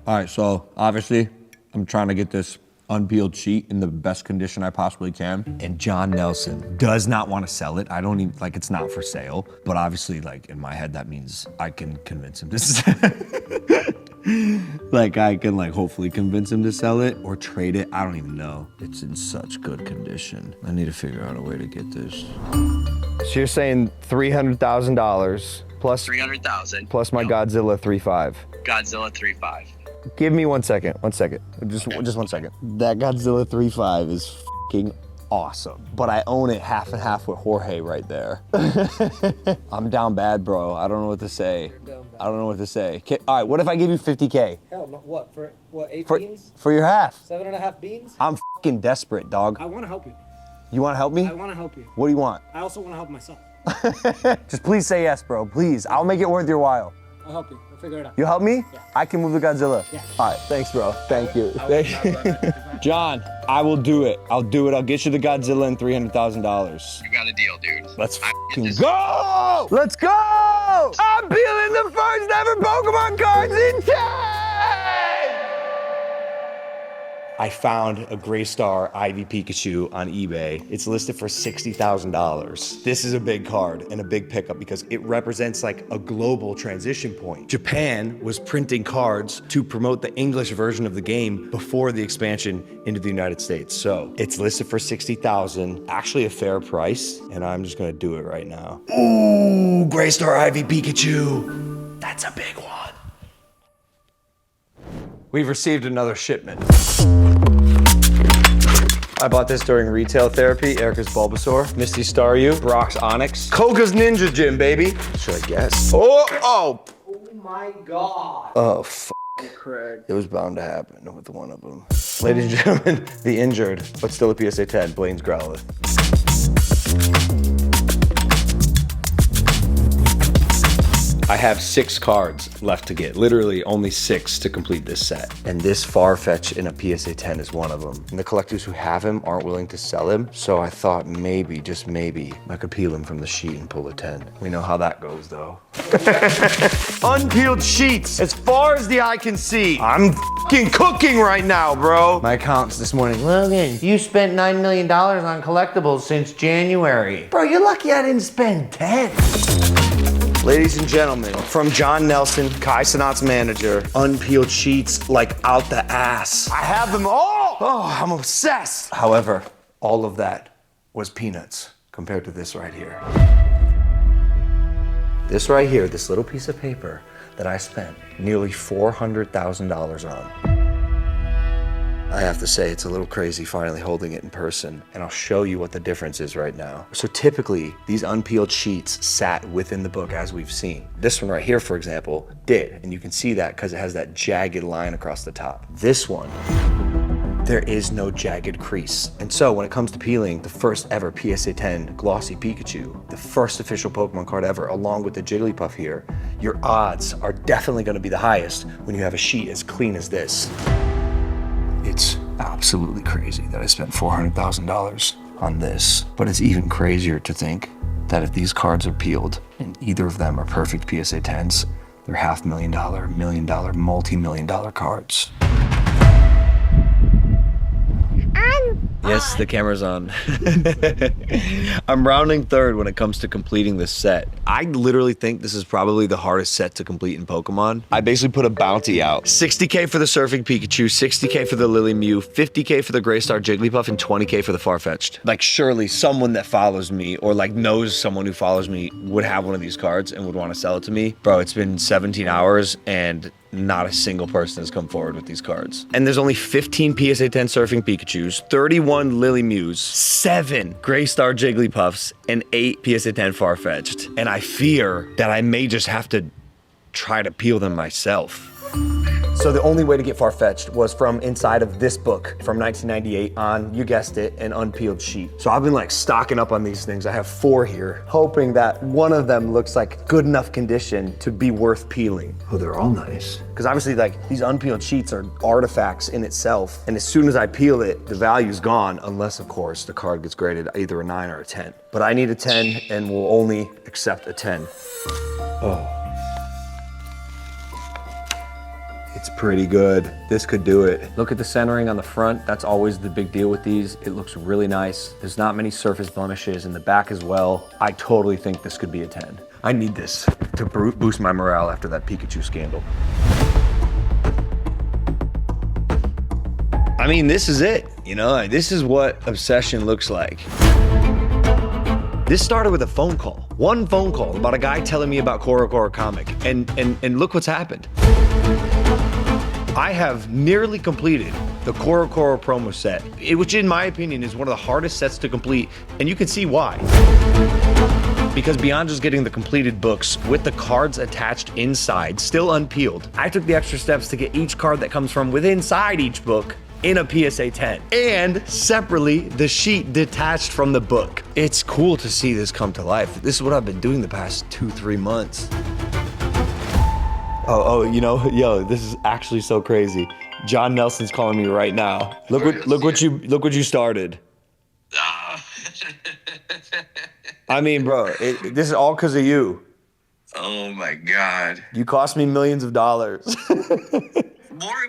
All right, so obviously I'm trying to get this unpeeled sheet in the best condition I possibly can. And John Nelson does not want to sell it. I don't even, like, it's not for sale. But obviously, like, in my head, that means I can convince him to sell it. Like, I can, like, hopefully convince him to sell it or trade it. I don't even know. It's in such good condition. I need to figure out a way to get this. So you're saying $300,000 plus 300,000 plus my Godzilla 3.5. Godzilla 3.5. Give me 1 second. 1 second. Just 1 second. That Godzilla 3.5 is fucking awesome. But I own it half and half with Jorge right there. I'm down bad, bro. I don't know what to say. I don't know what to say. All right, what if I give you 50K? Hell no, what? For what, 8 beans? For your half. 7.5 beans? I'm fucking desperate, dog. I want to help you. You want to help me? I want to help you. What do you want? I also want to help myself. Just please say yes, bro. Please. I'll make it worth your while. I'll help you. We'll figure it out. You help me? Yeah. I can move the Godzilla. Yeah. All right, thanks, bro. Thank you. John, I will do it. I'll do it. I'll get you the Godzilla and $300,000. You got a deal, dude. Let's fucking go! Let's go! I'm peeling the first ever Pokemon cards in 10! I found a Greystar Ivy Pikachu on eBay. It's listed for $60,000. This is a big card and a big pickup because it represents like a global transition point. Japan was printing cards to promote the English version of the game before the expansion into the United States. So it's listed for $60,000, actually a fair price, and I'm just gonna do it right now. Ooh, Greystar Ivy Pikachu. That's a big one. We've received another shipment. I bought this during retail therapy. Erica's Bulbasaur, Misty Staryu, Brock's Onyx, Koga's Ninja Gym, baby. Should I guess? Oh my God. Oh, f***. Craig. It was bound to happen with one of them. Ladies and gentlemen, the injured, but still a PSA 10, Blaine's Growlithe. I have 6 cards left to get, literally only 6 to complete this set. And this Farfetch in a PSA 10 is one of them. And the collectors who have him aren't willing to sell him, so I thought maybe, just maybe, I could peel him from the sheet and pull a 10. We know how that goes though. Unpeeled sheets, as far as the eye can see. I'm f***ing cooking right now, bro. My accountants this morning, Logan, you spent $9 million on collectibles since January. Bro, you're lucky I didn't spend 10. Ladies and gentlemen, from John Nelson, Kai Cenat's manager, unpeeled sheets like out the ass. I have them all! Oh, I'm obsessed. However, all of that was peanuts compared to this right here. This right here, this little piece of paper that I spent nearly $400,000 on. I have to say, it's a little crazy finally holding it in person, and I'll show you what the difference is right now. So typically, these unpeeled sheets sat within the book as we've seen. This one right here, for example, did, and you can see that because it has that jagged line across the top. This one, there is no jagged crease. And so when it comes to peeling the first ever PSA 10 Glossy Pikachu, the first official Pokemon card ever, along with the Jigglypuff here, your odds are definitely gonna be the highest when you have a sheet as clean as this. It's absolutely crazy that I spent $400,000 on this, but it's even crazier to think that if these cards are peeled and either of them are perfect PSA 10s, they're $500,000, $1 million, multi-million-dollar cards. Yes, the camera's on. I'm rounding third when it comes to completing this set. I literally think this is probably the hardest set to complete in Pokemon. I basically put a bounty out. 60K for the Surfing Pikachu, 60K for the Lily Mew, 50K for the Greystar Jigglypuff, and 20K for the Farfetch'd. Like, surely someone that follows me or like knows someone who follows me would have one of these cards and would want to sell it to me. Bro, it's been 17 hours and not a single person has come forward with these cards. And there's only 15 PSA 10 Surfing Pikachus, 31 Lily Mews, 7 Greystar Jigglypuffs, and 8 PSA 10 Farfetch'd. And I fear that I may just have to try to peel them myself. So the only way to get Farfetch'd was from inside of this book from 1998 on, you guessed it, an unpeeled sheet. So I've been like stocking up on these things. I have 4 here, hoping that one of them looks like good enough condition to be worth peeling. Oh, they're all nice. Because obviously like these unpeeled sheets are artifacts in itself. And as soon as I peel it, the value's gone, unless of course the card gets graded either a 9 or a 10. But I need a 10 and will only accept a 10. Oh. It's pretty good. This could do it. Look at the centering on the front. That's always the big deal with these. It looks really nice. There's not many surface blemishes in the back as well. I totally think this could be a 10. I need this to boost my morale after that Pikachu scandal. I mean, this is it. You know, this is what obsession looks like. This started with a phone call. One phone call about a guy telling me about CoroCoro comic. And look what's happened. I have nearly completed the CoroCoro promo set, which in my opinion is one of the hardest sets to complete, and you can see why. Because beyond just getting the completed books with the cards attached inside, still unpeeled, I took the extra steps to get each card that comes from within inside each book in a PSA 10, and separately the sheet detached from the book. It's cool to see this come to life. This is what I've been doing the past 2-3 months. Oh, you know, yo, this is actually so crazy. John Nelson's calling me right now. Look what you started. I mean, bro, this is all because of you. Oh my God. You cost me millions of dollars. more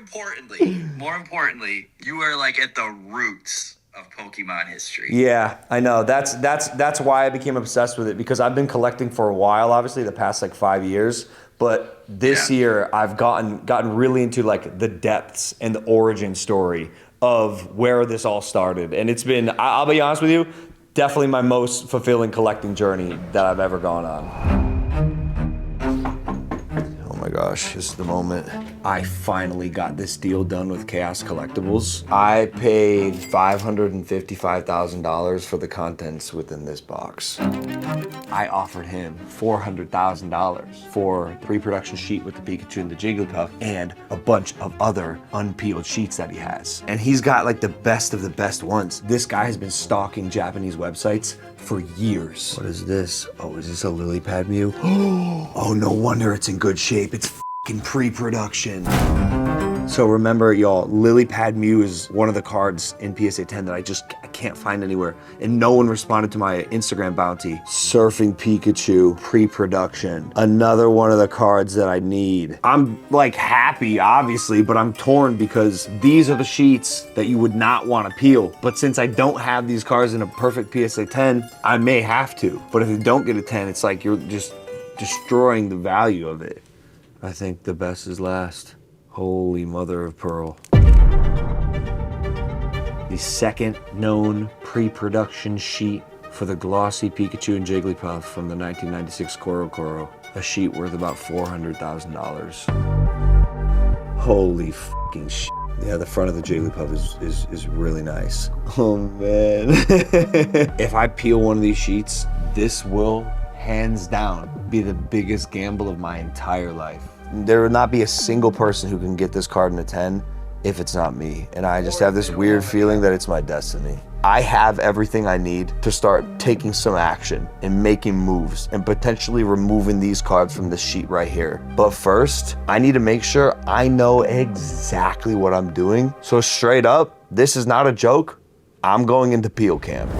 importantly, you are like at the roots of Pokemon history. Yeah, I know. That's why I became obsessed with it, because I've been collecting for a while, obviously the past like 5 years, but this year I've gotten really into like the depths and the origin story of where this all started. And it's been, I'll be honest with you, definitely my most fulfilling collecting journey that I've ever gone on. Oh my gosh, this is the moment. I finally got this deal done with Chaos Collectibles. I paid $555,000 for the contents within this box. I offered him $400,000 for the pre-production sheet with the Pikachu and the Jigglypuff and a bunch of other unpeeled sheets that he has. And he's got like the best of the best ones. This guy has been stalking Japanese websites for years. What is this? Oh, is this a lily pad Mew? Oh, no wonder it's in good shape. It's in pre-production. So remember, y'all, Lily Pad Mew is one of the cards in PSA 10 that I can't find anywhere. And no one responded to my Instagram bounty. Surfing Pikachu, pre-production. Another one of the cards that I need. I'm like happy, obviously, but I'm torn because these are the sheets that you would not want to peel. But since I don't have these cards in a perfect PSA 10, I may have to. But if you don't get a 10, it's like you're just destroying the value of it. I think the best is last. Holy mother of pearl. The second known pre-production sheet for the glossy Pikachu and Jigglypuff from the 1996 CoroCoro. A sheet worth about $400,000. Holy fucking shit. Yeah, the front of the Jigglypuff is really nice. Oh man. If I peel one of these sheets, this will, hands down, be the biggest gamble of my entire life. There will not be a single person who can get this card in a 10 if it's not me. And I just have this weird feeling that it's my destiny. I have everything I need to start taking some action and making moves and potentially removing these cards from this sheet right here. But first, I need to make sure I know exactly what I'm doing. So straight up, this is not a joke. I'm going into peel camp.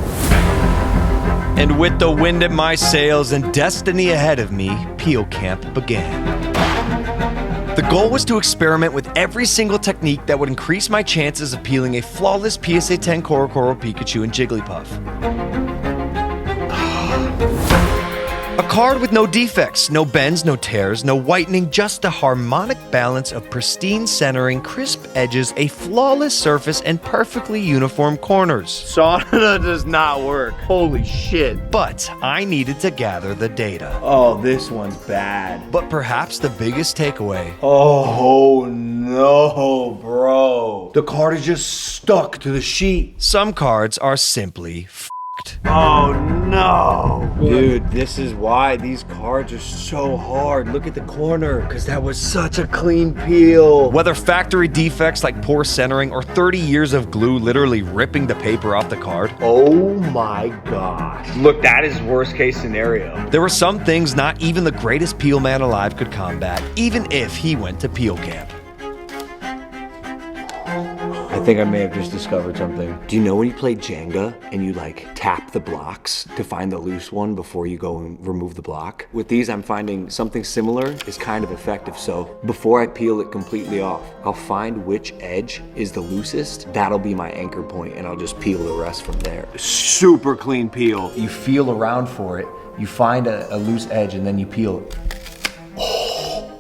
And with the wind at my sails and destiny ahead of me, peel camp began. The goal was to experiment with every single technique that would increase my chances of peeling a flawless PSA 10 CoroCoro Pikachu and Jigglypuff. A card with no defects, no bends, no tears, no whitening, just a harmonic balance of pristine centering, crisp edges, a flawless surface, and perfectly uniform corners. Sauna does not work. Holy shit. But I needed to gather the data. Oh, this one's bad. But perhaps the biggest takeaway. Oh no, bro. The card is just stuck to the sheet. Some cards are simply oh no! Dude, this is why these cards are so hard. Look at the corner, because that was such a clean peel. Whether factory defects like poor centering or 30 years of glue literally ripping the paper off the card. Oh my gosh. Look, that is worst case scenario. There were some things not even the greatest peel man alive could combat, even if he went to peel camp. I think I may have just discovered something. Do you know when you play Jenga and you like tap the blocks to find the loose one before you go and remove the block? With these, I'm finding something similar is kind of effective. So before I peel it completely off, I'll find which edge is the loosest. That'll be my anchor point and I'll just peel the rest from there. Super clean peel. You feel around for it, you find a loose edge and then you peel it.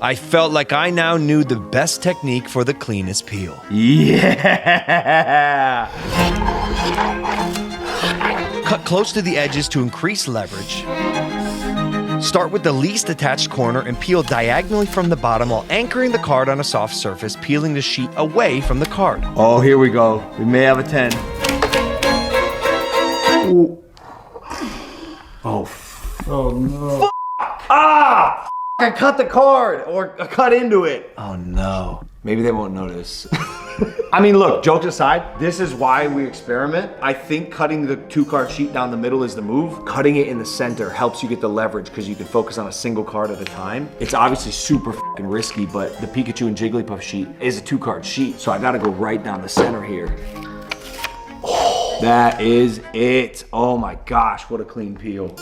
I felt like I now knew the best technique for the cleanest peel. Yeah! Cut close to the edges to increase leverage. Start with the least attached corner and peel diagonally from the bottom while anchoring the card on a soft surface, peeling the sheet away from the card. Oh, here we go. We may have a 10. Ooh. Oh. Oh no. Ah! I cut the card, or I cut into it. Oh no. Maybe they won't notice. I mean, look, jokes aside, this is why we experiment. I think cutting the 2-card sheet down the middle is the move. Cutting it in the center helps you get the leverage because you can focus on a single card at a time. It's obviously super fucking risky, but the Pikachu and Jigglypuff sheet is a 2-card sheet, so I gotta go right down the center here. Oh, that is it. Oh my gosh, what a clean peel.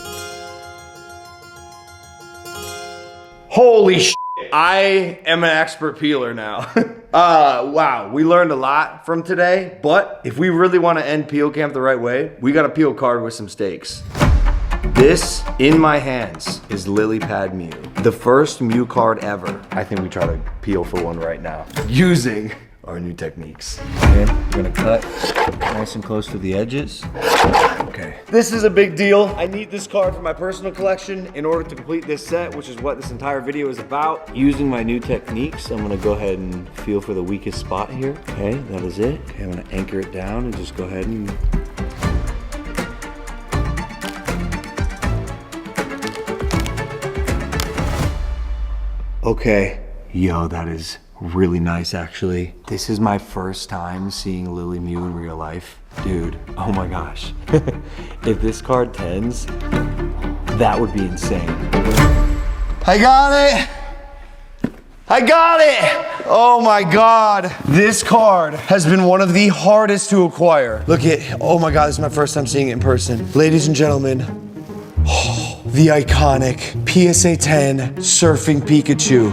Holy shit. I am an expert peeler now. Wow, we learned a lot from today, but if we really want to end peel camp the right way, we got to peel card with some stakes. This, in my hands, is Lily Pad Mew. The first Mew card ever. I think we try to peel for one right now, using our new techniques. Okay, we're gonna cut nice and close to the edges. Okay. This is a big deal. I need this card for my personal collection in order to complete this set, which is what this entire video is about. Using my new techniques, I'm gonna go ahead and feel for the weakest spot here. Okay, that is it. Okay, I'm gonna anchor it down and just go ahead and okay. Yo, that is really nice, actually. This is my first time seeing Lily Mew in real life. Dude, oh my gosh. If this card tens, that would be insane. I got it! I got it! Oh my God. This card has been one of the hardest to acquire. Look at, oh my God, this is my first time seeing it in person. Ladies and gentlemen, the iconic PSA 10 Surfing Pikachu.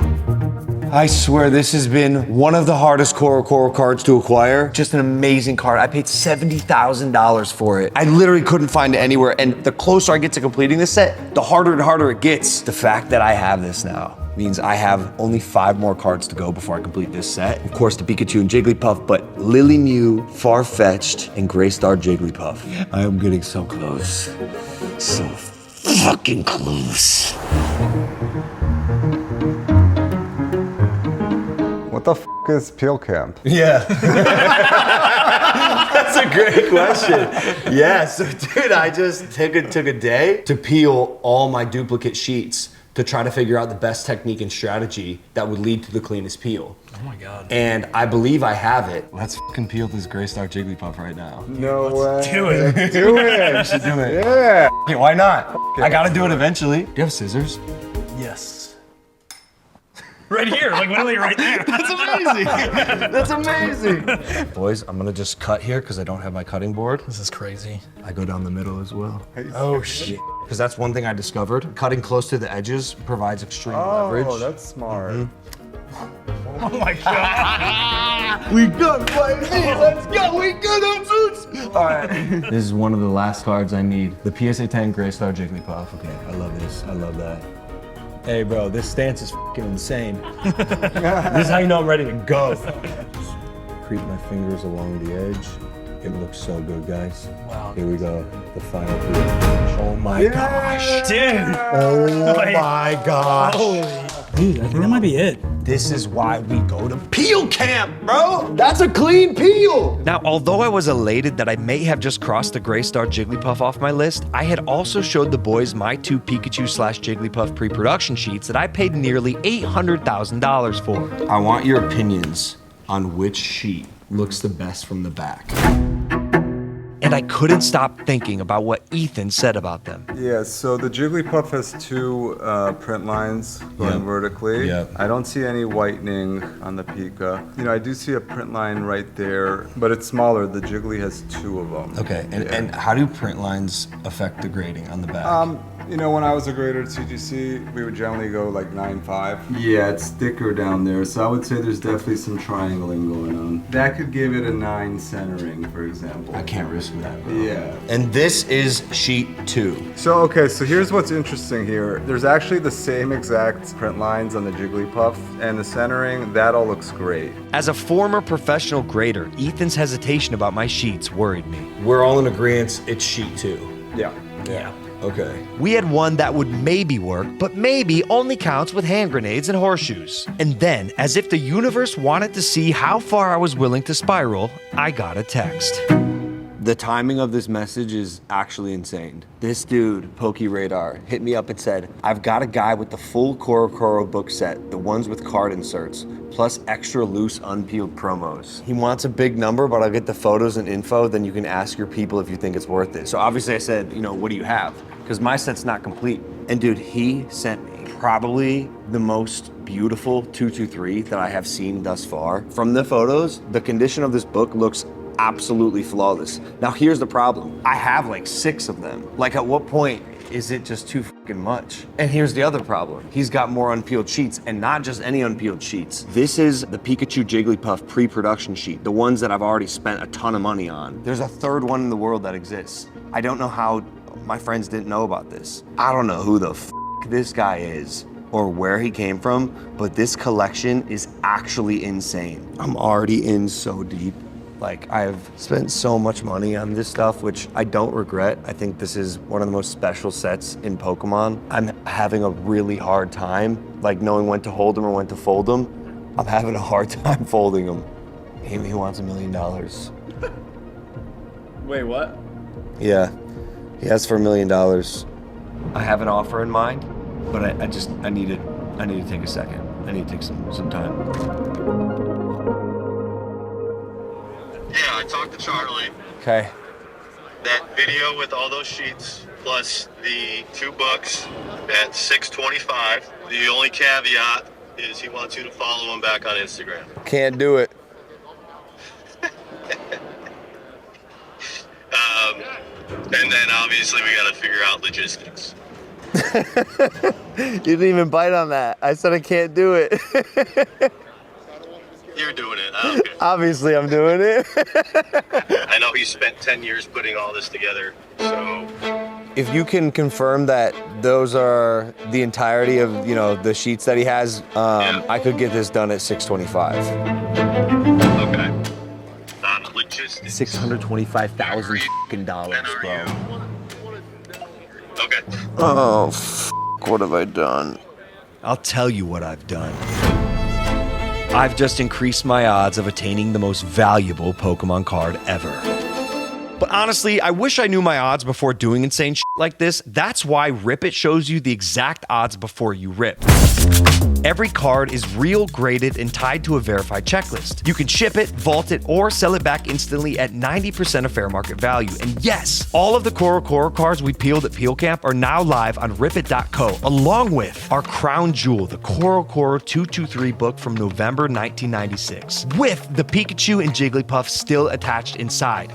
I swear this has been one of the hardest CoroCoro cards to acquire. Just an amazing card. I paid $70,000 for it. I literally couldn't find it anywhere, and the closer I get to completing this set, the harder and harder it gets. The fact that I have this now means I have only 5 more cards to go before I complete this set. Of course, the Pikachu and Jigglypuff, but Lily Mew, Farfetch'd, and Greystar Jigglypuff. I am getting so close. So fucking close. What the f is peel camp? Yeah. That's a great question. Yeah, so dude, I just took a day to peel all my duplicate sheets to try to figure out the best technique and strategy that would lead to the cleanest peel. Oh my God. And I believe I have it. Let's fucking peel this Greystar Jigglypuff right now. No way. Do it. Do it. We should do it. Yeah. Okay, why not? I gotta do it eventually. Do you have scissors? Yes. Right here, like literally right there. That's amazing. That's amazing. Boys, I'm gonna just cut here because I don't have my cutting board. This is crazy. I go down the middle as well. Oh shit. Because that's one thing I discovered. Cutting close to the edges provides extreme leverage. Oh, that's smart. Oh my God. We good, baby. Let's go. We good on suits. All right. This is one of the last cards I need. The PSA 10 Greystar Jigglypuff. Okay, I love this. I love that. Hey, bro, this stance is fucking insane. This is how you know I'm ready to go. Creep my fingers along the edge. It looks so good, guys. Wow. Here we go. The final proof. Oh my gosh. Dude. Oh my gosh. Dude, I think that might be it. This is why we go to peel camp, bro. That's a clean peel. Now, although I was elated that I may have just crossed the Greystar Jigglypuff off my list, I had also showed the boys my 2 Pikachu/Jigglypuff pre-production sheets that I paid nearly $800,000 for. I want your opinions on which sheet looks the best from the back. And I couldn't stop thinking about what Ethan said about them. Yeah, so the Jigglypuff has 2 print lines going vertically. Yep. I don't see any whitening on the Pika. You know, I do see a print line right there, but it's smaller. The Jiggly has 2 of them. Okay, and how do print lines affect the grading on the back? You know, when I was a grader at CGC, we would generally go like 9.5. Yeah, it's thicker down there, so I would say there's definitely some triangling going on. That could give it a 9 centering, for example. I can't risk that, bro. Yeah. And this is sheet 2. So, okay, so here's what's interesting here. There's actually the same exact print lines on the Jigglypuff, and the centering, that all looks great. As a former professional grader, Ethan's hesitation about my sheets worried me. We're all in agreement, it's sheet 2. Yeah. Yeah. Okay. We had one that would maybe work, but maybe only counts with hand grenades and horseshoes. And then, as if the universe wanted to see how far I was willing to spiral, I got a text. The timing of this message is actually insane. This dude, PokeRadar, hit me up and said, I've got a guy with the full CoroCoro book set, the ones with card inserts, plus extra loose unpeeled promos. He wants a big number, but I'll get the photos and info, then you can ask your people if you think it's worth it. So obviously I said, you know, what do you have? Because my set's not complete. And dude, he sent me probably the most beautiful 223 that I have seen thus far. From the photos, the condition of this book looks absolutely flawless. Now here's the problem. I have like 6 of them. Like at what point is it just too fucking much? And here's the other problem. He's got more unpeeled sheets, and not just any unpeeled sheets. This is the Pikachu Jigglypuff pre-production sheet, the ones that I've already spent a ton of money on. There's a third one in the world that exists. I don't know how my friends didn't know about this. I don't know who the this guy is or where he came from, but this collection is actually insane. I'm already in so deep. Like, I've spent so much money on this stuff, which I don't regret. I think this is one of the most special sets in Pokemon. I'm having a really hard time, like knowing when to hold them or when to fold them. I'm having a hard time folding them. He wants $1 million. Wait, what? Yeah, he asked for $1 million. I have an offer in mind, but I need to take a second. I need to take some time. Yeah, I talked to Charlie. Okay. That video with all those sheets plus the 2 books at $625. The only caveat is he wants you to follow him back on Instagram. Can't do it. And then obviously we got to figure out logistics. You didn't even bite on that. I said I can't do it. You're doing it. I don't care. Obviously, I'm doing it. I know he spent 10 years putting all this together, so. If you can confirm that those are the entirety of, you know, the sheets that he has, I could get this done at $625. Okay. Logistics. $625,000 bro. Okay. Oh, what have I done? I'll tell you what I've done. I've just increased my odds of attaining the most valuable Pokemon card ever. But honestly, I wish I knew my odds before doing insane shit like this. That's why Rip It shows you the exact odds before you rip. Every card is real, graded, and tied to a verified checklist. You can ship it, vault it, or sell it back instantly at 90% of fair market value. And yes, all of the CoroCoro cards we peeled at Peel Camp are now live on ripit.co, along with our crown jewel, the CoroCoro 223 book from November 1996, with the Pikachu and Jigglypuff still attached inside.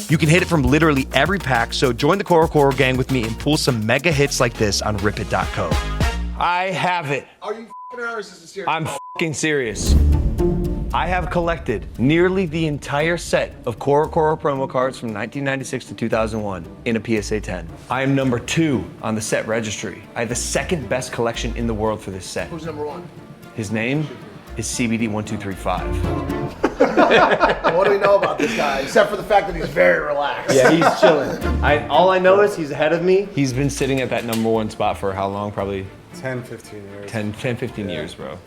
You can hit it from literally every pack, so join the CoroCoro gang with me and pull some mega hits like this on ripit.co. I have it. Are you f***ing or is this a serious? I'm f***ing serious. I have collected nearly the entire set of CoroCoro promo cards from 1996 to 2001 in a PSA 10. I am number 2 on the set registry. I have the second best collection in the world for this set. Who's number 1? His name is CBD1235. What do we know about this guy, except for the fact that he's very relaxed? Yeah, he's chilling. All I know is he's ahead of me. He's been sitting at that number 1 spot for how long? Probably 10, 15 years. 10, 15 years, bro.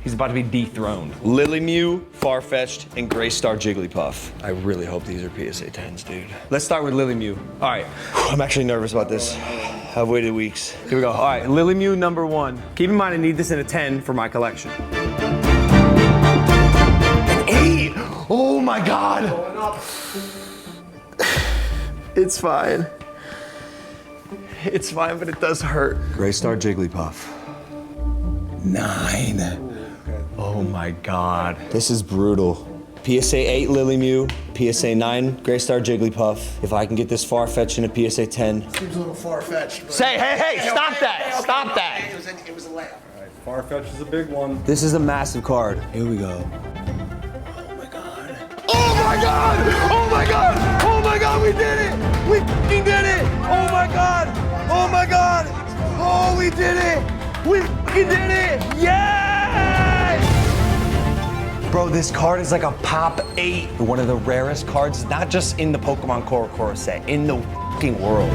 He's about to be dethroned. Lilymew, Farfetch'd, and Greystar Jigglypuff. I really hope these are PSA 10s, dude. Let's start with Lilymew. All right, I'm actually nervous about this. I've waited weeks. Here we go. All right, Lilymew number 1. Keep in mind I need this in a 10 for my collection. An 8! Oh my God! It's fine. It's fine, but it does hurt. Greystar Jigglypuff. 9. Oh my God. This is brutal. PSA 8 Lilymew, PSA 9 Greystar Jigglypuff. If I can get this Farfetch'd in a PSA 10. Seems a little far-fetched. Say, hey, stop that, stop that. It was a layup. All right, Farfetch is a big one. This is a massive card. Here we go. Oh my God! Oh my God! Oh my God! We did it! We f***ing did it! Oh my God! Oh my God! Oh, we did it! We f***ing did it! Yes! Bro, this card is like a pop 8. One of the rarest cards, not just in the Pokemon CoroCoro set, in the fucking world.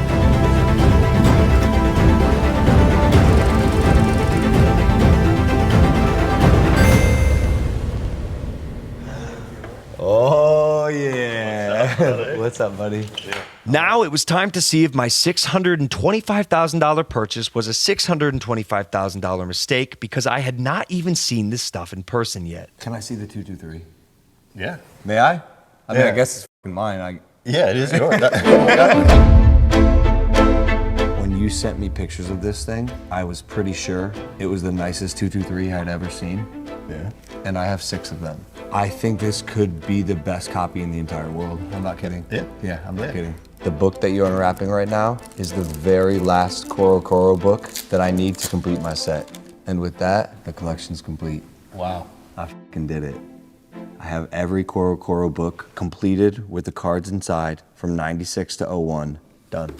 Oh yeah. What's up, buddy? Yeah. Now it was time to see if my $625,000 purchase was a $625,000 mistake because I had not even seen this stuff in person yet. Can I see the 223? Yeah. May I? I mean, Yeah. I guess it's fucking mine. Yeah, it is yours. When you sent me pictures of this thing, I was pretty sure it was the nicest 223 I'd ever seen. Yeah. And I have 6 of them. I think this could be the best copy in the entire world. I'm not kidding. Yeah. Yeah, I'm not kidding. The book that you're unwrapping right now is the very last CoroCoro book that I need to complete my set. And with that, the collection's complete. Wow. I f***ing did it. I have every CoroCoro book completed with the cards inside from 96 to 01. Done.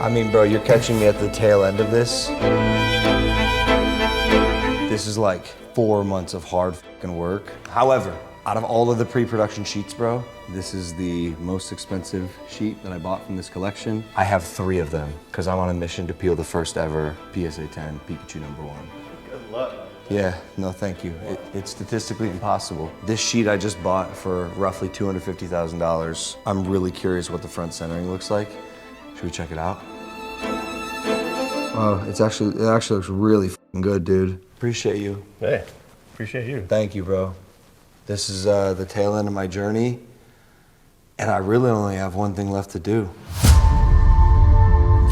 I mean, bro, you're catching me at the tail end of this. This is like 4 months of hard f***ing work. However, out of all of the pre-production sheets, bro, this is the most expensive sheet that I bought from this collection. I have 3 of them because I'm on a mission to peel the first ever PSA 10 Pikachu #1. Good luck. Yeah, no thank you. It's statistically impossible. This sheet I just bought for roughly $250,000. I'm really curious what the front centering looks like. Should we check it out? Oh, it actually looks really f***ing good, dude. Appreciate you. Hey, appreciate you. Thank you, bro. This is the tail end of my journey, and I really only have one thing left to do.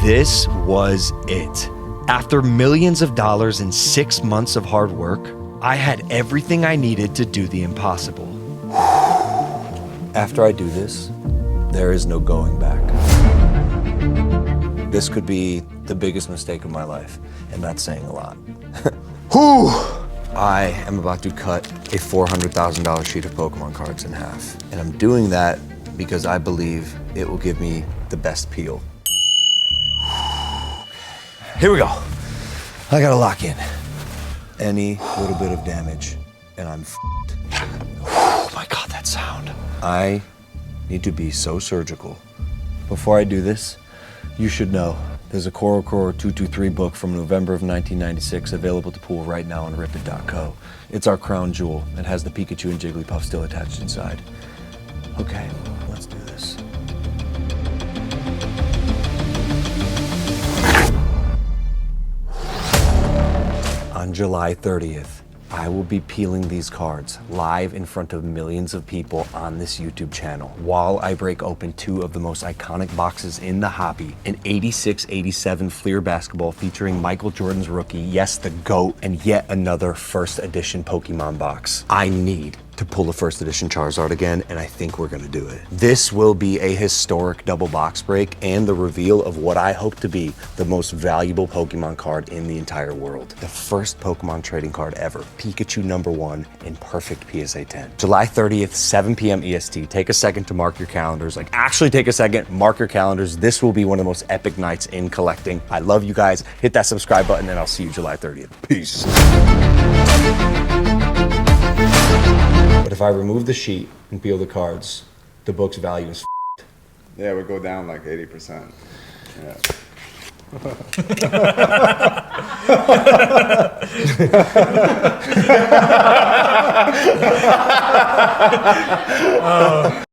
This was it. After millions of dollars and 6 months of hard work, I had everything I needed to do the impossible. After I do this, there is no going back. This could be the biggest mistake of my life, and that's saying a lot. Whew! I am about to cut a $400,000 sheet of Pokemon cards in half. And I'm doing that because I believe it will give me the best peel. Here we go. I gotta lock in. Any little bit of damage, and I'm f***ed. Oh my God, that sound. I need to be so surgical. Before I do this, you should know there's a CoroCoro 223 book from November of 1996 available to pool right now on ripid.co. It's our crown jewel. It has the Pikachu and Jigglypuff still attached inside. Okay, let's do this. On July 30th, I will be peeling these cards live in front of millions of people on this YouTube channel while I break open 2 of the most iconic boxes in the hobby, an 86-87 Fleer basketball featuring Michael Jordan's rookie, yes, the GOAT, and yet another first edition Pokemon box. I need to pull a first edition Charizard again, and I think we're gonna do it. This will be a historic double box break and the reveal of what I hope to be the most valuable Pokemon card in the entire world. The first Pokemon trading card ever, Pikachu #1 in perfect PSA 10. July 30th, 7 p.m. EST. Take a second to mark your calendars. Like, actually take a second, mark your calendars. This will be one of the most epic nights in collecting. I love you guys. Hit that subscribe button, and I'll see you July 30th. Peace. But if I remove the sheet and peel the cards, the book's value is f***ed. Yeah, it would go down like 80%. Yeah.